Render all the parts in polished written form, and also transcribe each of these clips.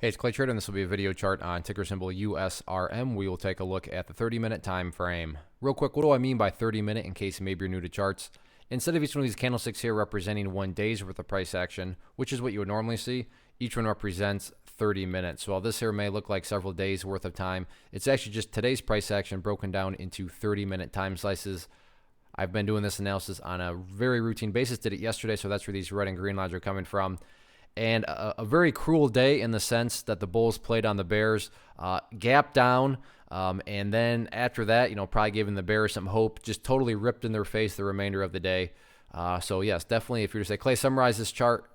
Hey, it's Clay Trader, and this will be a video chart on ticker symbol USRM. We will take a look at the 30-minute time frame. Real quick, what do I mean by 30-minute in case maybe you're new to charts? Instead of each one of these candlesticks here representing 1 day's worth of price action, which is what you would normally see, each one represents 30 minutes. So while this here may look like several days worth of time, it's actually just today's price action broken down into 30-minute time slices. I've been doing this analysis on a very routine basis. Did it yesterday, so that's where these red and green lines are coming from. And a very cruel day in the sense that the Bulls played on the Bears, gap down, and then after that, probably giving the Bears some hope, just totally ripped in their face the remainder of the day. So yes, definitely, if you were to say, Clay, summarize this chart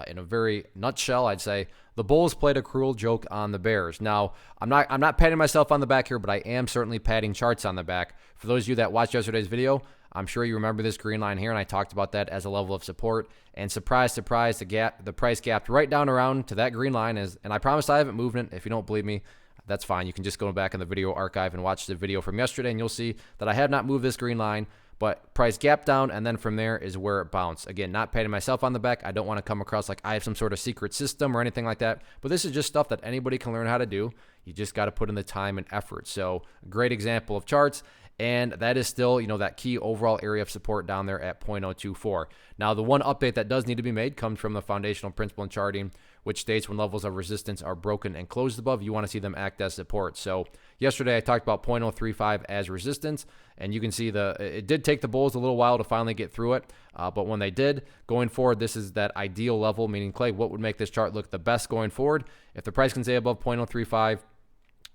in a very nutshell, I'd say the Bulls played a cruel joke on the Bears. Now, I'm not patting myself on the back here, but I am certainly patting charts on the back. For those of you that watched yesterday's video, I'm sure you remember this green line here, and I talked about that as a level of support. And surprise, surprise, the price gapped right down around to that green line. And I promise I haven't moved it. If you don't believe me, that's fine. You can just go back in the video archive and watch the video from yesterday, and you'll see that I have not moved this green line. But price gap down, and then from there is where it bounced. Again, not patting myself on the back. I don't want to come across like I have some sort of secret system or anything like that. But this is just stuff that anybody can learn how to do. You just got to put in the time and effort. So, great example of charts. And that is still, that key overall area of support down there at 0.024. Now, the one update that does need to be made comes from the foundational principle in charting, which states when levels of resistance are broken and closed above, you want to see them act as support. So yesterday I talked about 0.035 as resistance, and you can see it did take the Bulls a little while to finally get through it, but when they did, going forward, this is that ideal level, meaning, Clay, what would make this chart look the best going forward? If the price can stay above 0.035,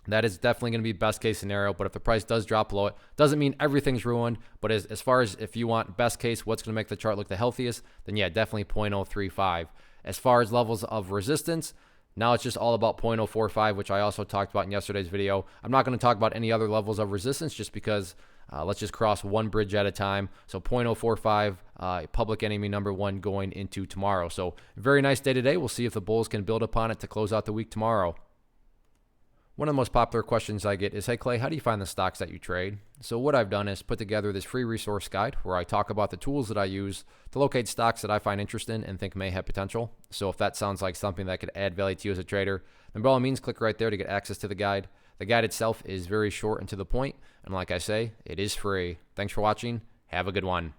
that is definitely going to be best case scenario. But if the price does drop below it, doesn't mean everything's ruined. But as far as if you want best case, what's going to make the chart look the healthiest, then yeah, definitely 0.035. As far as levels of resistance, now it's just all about 0.045, which I also talked about in yesterday's video. I'm not going to talk about any other levels of resistance just because let's just cross one bridge at a time. So 0.045, public enemy number 1 going into tomorrow. So very nice day today. We'll see if the Bulls can build upon it to close out the week tomorrow. One of the most popular questions I get is, hey, Clay, how do you find the stocks that you trade? So what I've done is put together this free resource guide where I talk about the tools that I use to locate stocks that I find interesting and think may have potential. So if that sounds like something that could add value to you as a trader, then by all means, click right there to get access to the guide. The guide itself is very short and to the point. And like I say, it is free. Thanks for watching. Have a good one.